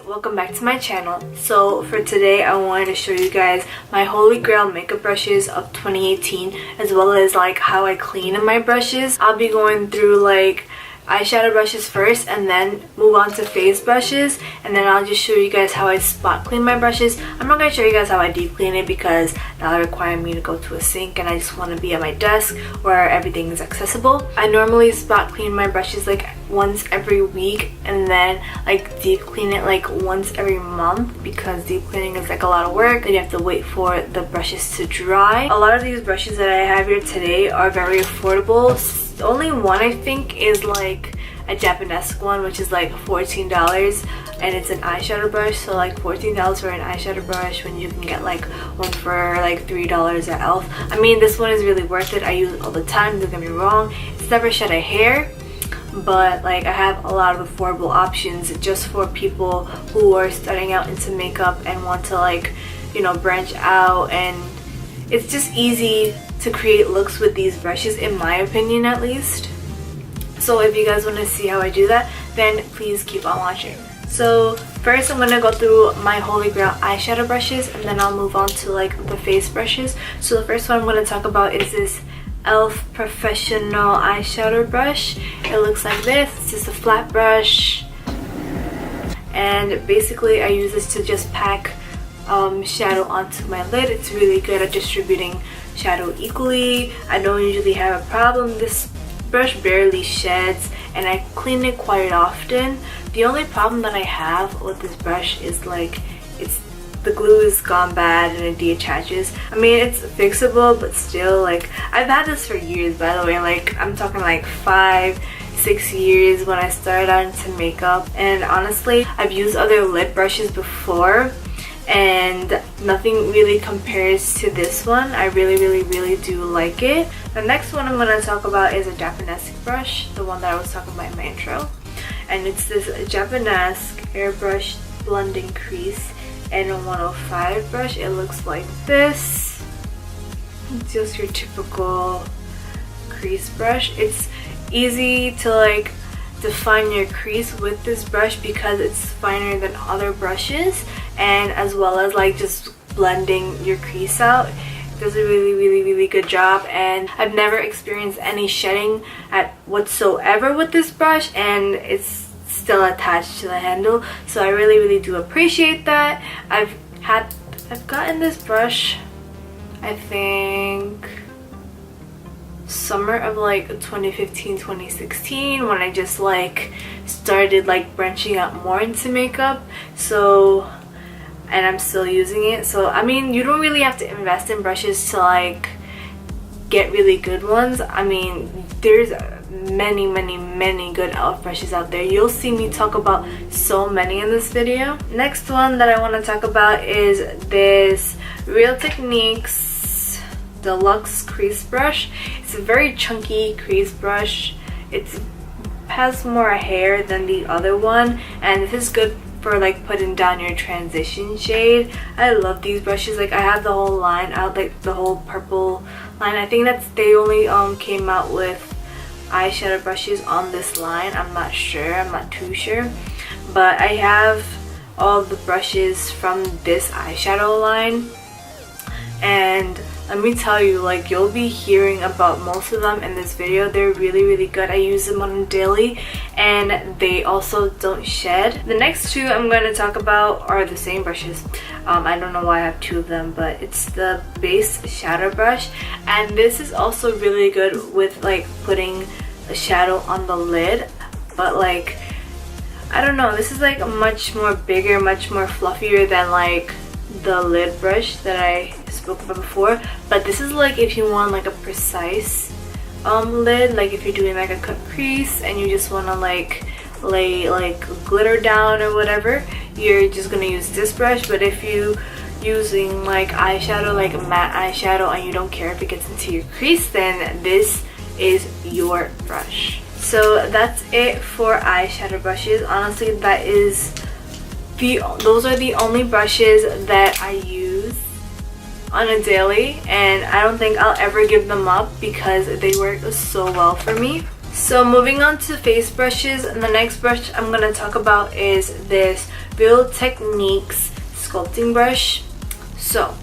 welcome back to my channel. So for today I wanted to show you guys my holy grail makeup brushes of 2018, as well as like how I clean my brushes. I'll be going through like eyeshadow brushes first and then move on to face brushes, and then I'll just show you guys how I spot clean my brushes. I'm not going to show you guys how I deep clean it because that'll require me to go to a sink, and I just want to be at my desk where everything is accessible. I normally spot clean my brushes like once every week, and then like deep clean it like once every month, because deep cleaning is like a lot of work and you have to wait for the brushes to dry. A lot of these brushes that I have here today are very affordable. The only one I think is like a Japanese one, which is like $14, and it's an eyeshadow brush. So like $14 for an eyeshadow brush when you can get like one for like $3 at Elf. I mean, this one is really worth it. I use it all the time, don't get me wrong. It's never shed a hair, but like I have a lot of affordable options just for people who are starting out into makeup and want to, like, you know, branch out. And it's just easy to create looks with these brushes, in my opinion at least. So if you guys want to see how I do that, then please keep on watching. So first I'm going to go through my holy grail eyeshadow brushes, and then I'll move on to like the face brushes. So the first one I'm going to talk about is this Elf Professional eyeshadow brush. It looks like this. It's just a flat brush, and basically I use this to just pack shadow onto my lid. It's really good at distributing shadow equally. I don't usually have a problem. This brush barely sheds and I clean it quite often. The only problem that I have with this brush is like the glue is gone bad and it deattaches. I mean, it's fixable, but still, like, I've had this for years, by the way. Like, I'm talking like 5-6 years when I started out into makeup. And honestly, I've used other lid brushes before and nothing really compares to this one. I really do like it. The next one I'm going to talk about is a Japanese brush, the one that I was talking about in my intro. And it's this Japanese airbrush blending crease and a 105 brush. It looks like this. It's just your typical crease brush. It's easy to like define your crease with this brush because it's finer than other brushes, and as well as like just blending your crease out. It does a really good job, and I've never experienced any shedding at whatsoever with this brush, and it's still attached to the handle, so I really do appreciate that. I've gotten this brush, I think summer of like 2015-2016, when I just like started like branching out more into makeup. So, and I'm still using it. So I mean, you don't really have to invest in brushes to like get really good ones. I mean, there's many good elf brushes out there. You'll see me talk about so many in this video. Next one that I want to talk about is this Real Techniques Deluxe crease brush. It's a very chunky crease brush. It has more hair than the other one, and this is good for like putting down your transition shade. I love these brushes. Like, I have the whole line out, like the whole purple line. I think that's they only came out with eyeshadow brushes on this line. I'm not too sure, but I have all the brushes from this eyeshadow line, and let me tell you, like, you'll be hearing about most of them in this video. They're really good. I use them on a daily, and they also don't shed. The next two I'm going to talk about are the same brushes. I don't know why I have two of them, but it's the base shadow brush, and this is also really good with like putting a shadow on the lid. But like, I don't know, this is like much more bigger, much more fluffier than like the lid brush that I spoke about before. But this is like if you want like a precise lid, like if you're doing like a cut crease and you just want to like lay like glitter down or whatever, you're just gonna use this brush. But if you using like eyeshadow, like a matte eyeshadow, and you don't care if it gets into your crease, then this is your brush. So that's it for eyeshadow brushes. Honestly, those are the only brushes that I use on a daily, and I don't think I'll ever give them up because they work so well for me. So moving on to face brushes, and the next brush I'm going to talk about is this Real Techniques sculpting brush. So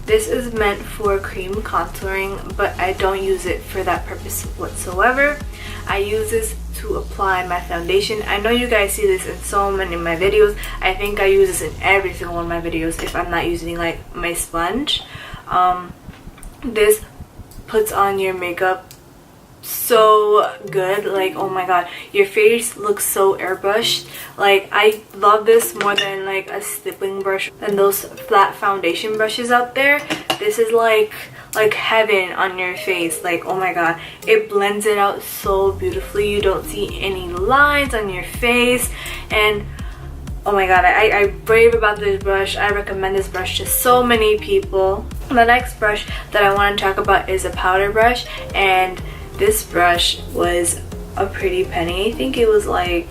this is meant for cream contouring, but I don't use it for that purpose whatsoever. I use this to apply my foundation. I know you guys see this in so many of my videos. I think I use this in every single one of my videos if I'm not using like my sponge. This puts on your makeup so good, like oh my god, your face looks so airbrushed. Like I love this more than like a stippling brush and those flat foundation brushes out there. This is like heaven on your face. Like oh my god, it blends it out so beautifully. You don't see any lines on your face, and oh my god, I rave about this brush. I recommend this brush to so many people. The next brush that I want to talk about is a powder brush, and this brush was a pretty penny. I think it was like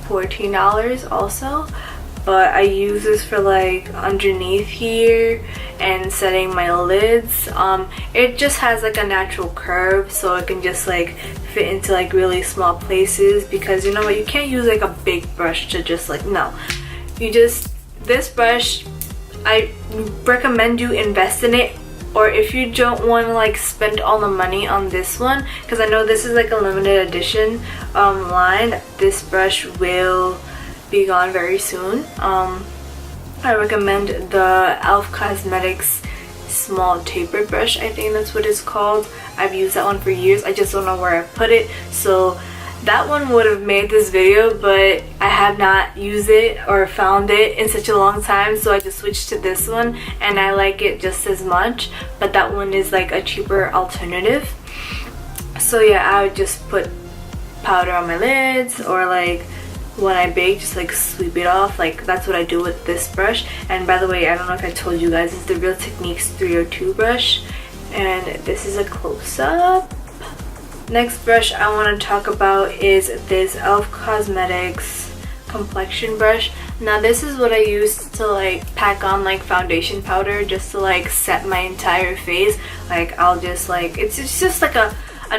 $14 also, but I use this for like underneath here and setting my lids. It just has like a natural curve, so it can just like fit into like really small places, because you know what, you can't use like a big brush to just like, no, you just, this brush, I recommend you invest in it. Or if you don't want to like spend all the money on this one, because I know this is like a limited edition line, this brush will be gone very soon. I recommend the e.l.f. Cosmetics small tapered brush. I think that's what it's called. I've used that one for years. I just don't know where I put it, so that one would have made this video, but I have not used it or found it in such a long time, so I just switched to this one and I like it just as much, but that one is like a cheaper alternative. So yeah, I would just put powder on my lids, or like when I bake, just like sweep it off. Like that's what I do with this brush. And by the way, I don't know if I told you guys, it's the Real Techniques 302 brush, and this is a close-up. Next brush I want to talk about is this e.l.f. Cosmetics complexion brush. Now this is what I use to like pack on like foundation powder, just to like set my entire face. Like I'll just like, it's just like a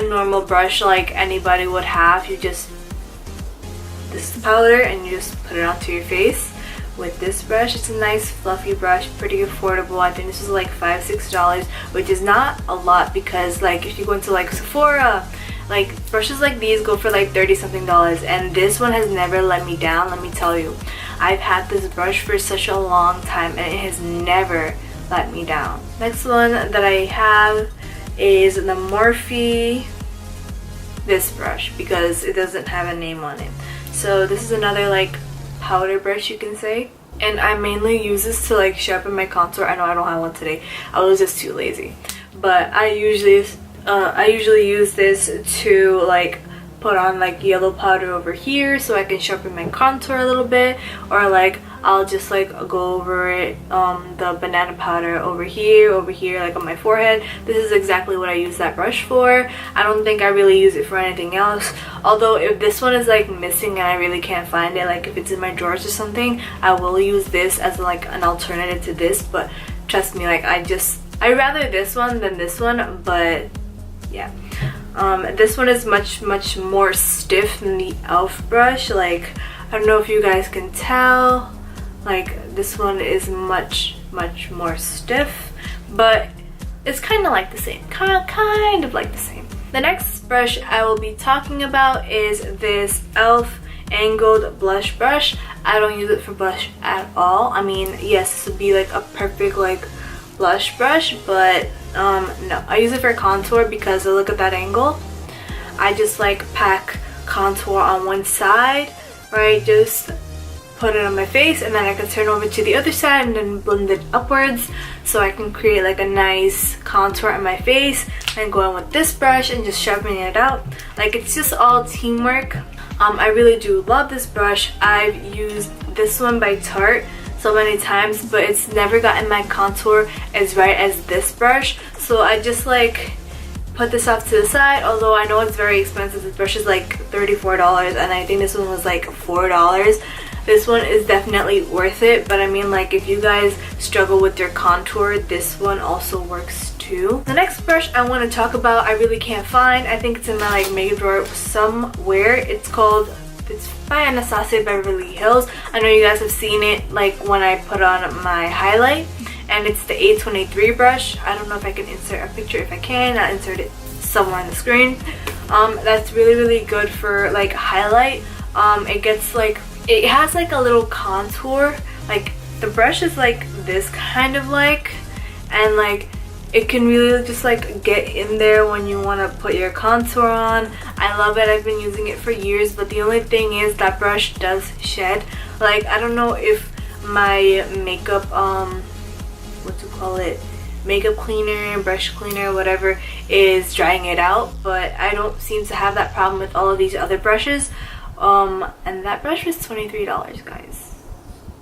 normal brush like anybody would have. You just, this is the powder and you just put it onto your face with this brush. It's a nice fluffy brush, pretty affordable. I think this is like $5-6, which is not a lot, because like if you go into like Sephora, like brushes like these go for like $30 something, and this one has never let me down. Let me tell you, I've had this brush for such a long time and it has never let me down. Next one that I have is the Morphe, this brush, because it doesn't have a name on it. So this is another like powder brush, you can say, and I mainly use this to like sharpen my contour. I know I don't have one today, I was just too lazy, but I usually use this to like put on like yellow powder over here so I can sharpen my contour a little bit, or like I'll just like go over it, the banana powder over here like on my forehead. This is exactly what I use that brush for. I don't think I really use it for anything else, although if this one is like missing and I really can't find it, like if it's in my drawers or something, I will use this as like an alternative to this. But trust me, like I'd rather this one than this one. But yeah, this one is much more stiff than the e.l.f. brush. Like I don't know if you guys can tell, like this one is much more stiff, but it's kind of like the same, kind of like the same. The next brush I will be talking about is this e.l.f. angled blush brush. I don't use it for blush at all. I mean, yes, this would be like a perfect like blush brush, but no, I use it for contour, because look at that angle. I just like pack contour on one side, right? Just put it on my face, and then I can turn over to the other side and then blend it upwards, so I can create like a nice contour on my face, and go in with this brush and just sharpening it out. Like it's just all teamwork. I really do love this brush. I've used this one by Tarte so many times, but it's never gotten my contour as right as this brush, so I just like put this off to the side. Although I know it's very expensive, this brush is like $34 and I think this one was like $4. This one is definitely worth it, but I mean, like if you guys struggle with your contour, this one also works too. The next brush I want to talk about, I really can't find. I think it's in my like makeup drawer somewhere. It's called It's by Anastasia Beverly Hills. I know you guys have seen it like when I put on my highlight, and it's the A23 brush. I don't know if I can insert a picture. If I can, I'll insert it somewhere on the screen. That's really good for like highlight. It gets like, it has like a little contour, like the brush is like this kind of like, and like it can really just like get in there when you want to put your contour on. I love it. I've been using it for years, but the only thing is that brush does shed. Like, I don't know if my makeup what to call it, makeup cleaner, brush cleaner, whatever, is drying it out, but I don't seem to have that problem with all of these other brushes. And that brush was $23, guys.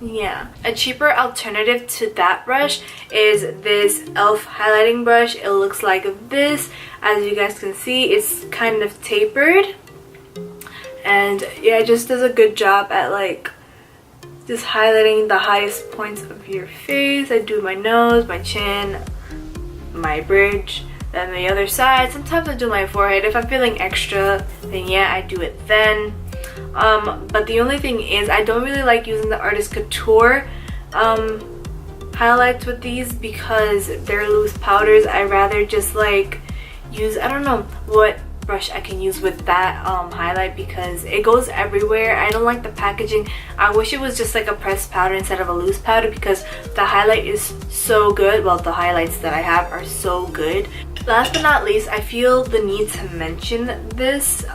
Yeah, a cheaper alternative to that brush is this e.l.f. highlighting brush. It looks like this. As you guys can see, it's kind of tapered, and yeah, it just does a good job at like just highlighting the highest points of your face. I do my nose, my chin, my bridge, then the other side. Sometimes I do my forehead. If I'm feeling extra, then yeah, I do it then. But the only thing is, I don't really like using the Artist Couture highlights with these because they're loose powders. I rather just like use, I don't know what brush I can use with that highlight because it goes everywhere. I don't like the packaging. I wish it was just like a pressed powder instead of a loose powder because the highlight is so good. Well, the highlights that I have are so good. Last but not least, I feel the need to mention this.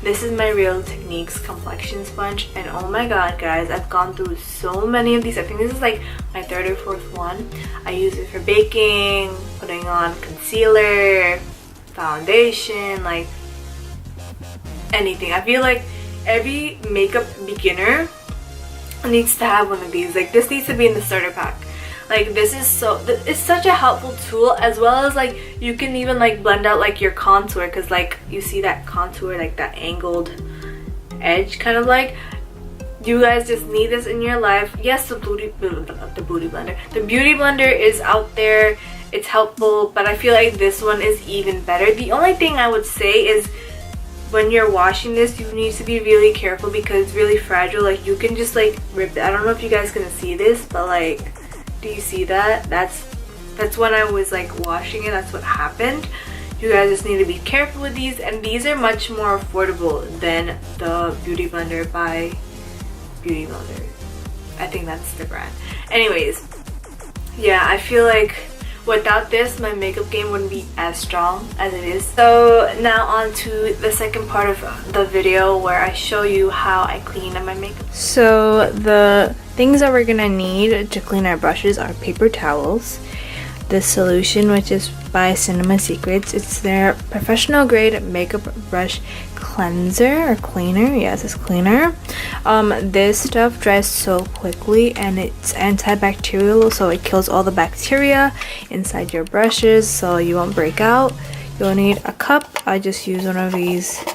This is my Real Techniques complexion sponge, and oh my god, guys, I've gone through so many of these. I think this is like my third or fourth one. I use it for baking, putting on concealer, foundation, like anything. I feel like every makeup beginner needs to have one of these. Like, this needs to be in the starter pack. Like, this is so, it's such a helpful tool, as well as like you can even like blend out like your contour, because like you see that contour, like that angled edge kind of like. You guys just need this in your life. Yes, the beauty blender is out there. It's helpful, but I feel like this one is even better. The only thing I would say is when you're washing this, you need to be really careful because it's really fragile. Like, you can just like rip it. I don't know if you guys can see this, but like, do you see that? That's when I was like washing it. That's what happened. You guys just need to be careful with these, and these are much more affordable than the Beauty Blender by Beauty Blender. I think that's the brand. Anyways, yeah, I feel like without this, my makeup game wouldn't be as strong as it is. So now on to the second part of the video where I show you how I clean up my makeup. So the things that we're gonna need to clean our brushes are paper towels, this solution, which is by Cinema Secrets. It's their professional grade makeup brush cleanser or cleaner. Yes, it's cleaner. This stuff dries so quickly, and it's antibacterial, so it kills all the bacteria inside your brushes so you won't break out. You'll need a cup. I just use one of these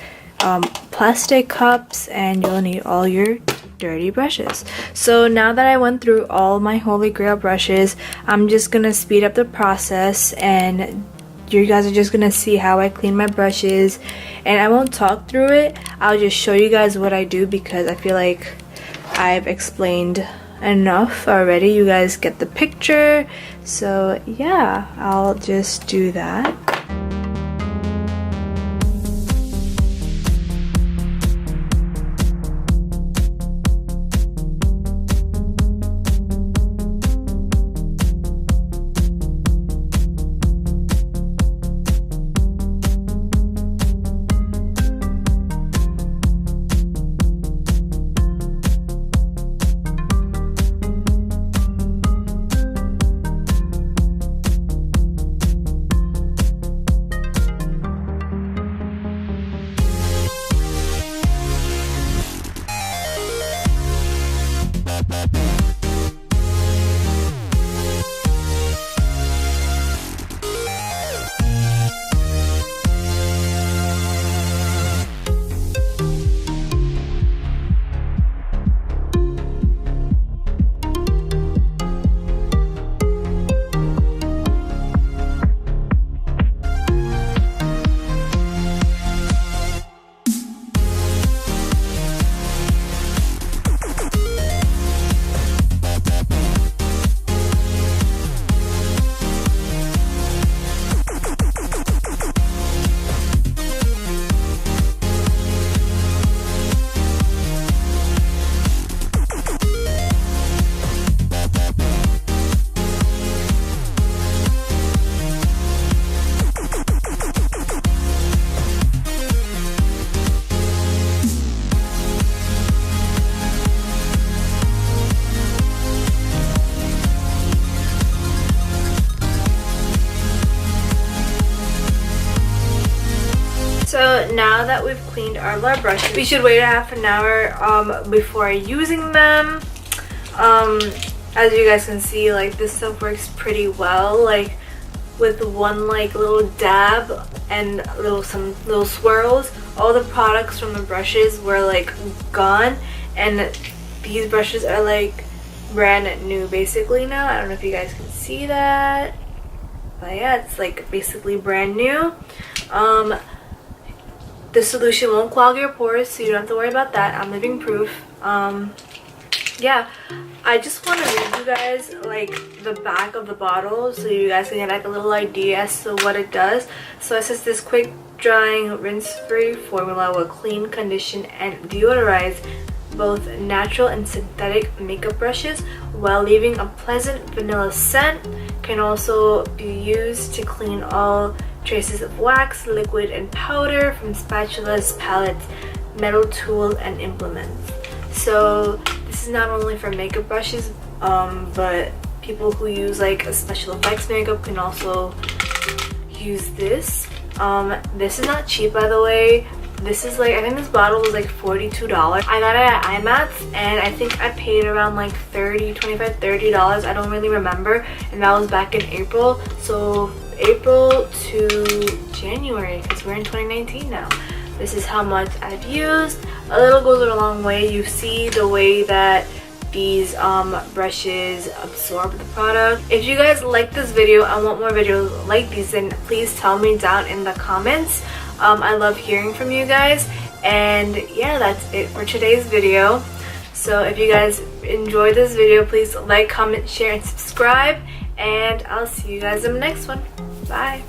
plastic cups, and you'll need all your dirty brushes. So now that I went through all my Holy Grail brushes, I'm just gonna speed up the process, and you guys are just gonna see how I clean my brushes, and I won't talk through it. I'll just show you guys what I do because I feel like I've explained enough already. You guys get the picture. So yeah, I'll just do that. now that we've cleaned all of our brushes, we should wait a half an hour before using them. As you guys can see, like, this stuff works pretty well. Like, with one like little dab and some little swirls, all the products from the brushes were like gone, and these brushes are like brand new basically now. I don't know if you guys can see that, but yeah, it's like basically brand new. The solution won't clog your pores, so you don't have to worry about that. I'm living proof. Yeah, I just want to read you guys like the back of the bottle so you guys can get like a little idea as to what it does. So it says, this quick drying rinse-free formula will clean, condition, and deodorize both natural and synthetic makeup brushes while leaving a pleasant vanilla scent. Can also be used to clean all traces of wax, liquid, and powder from spatulas, palettes, metal tools, and implements. So this is not only for makeup brushes, but people who use like a special effects makeup can also use this. This is not cheap, by the way. This is like, I think this bottle was like $42. I got it at IMATS, and I think I paid around like $30 I don't really remember, and that was back in April. So April to January, because we're in 2019 now. This is how much I've used. A little goes a long way. You see the way that these brushes absorb the product. If you guys like this video and want more videos like these, then please tell me down in the comments. I love hearing from you guys. And yeah, that's it for today's video. So if you guys enjoyed this video, please like, comment, share, and subscribe. And I'll see you guys in the next one. Bye.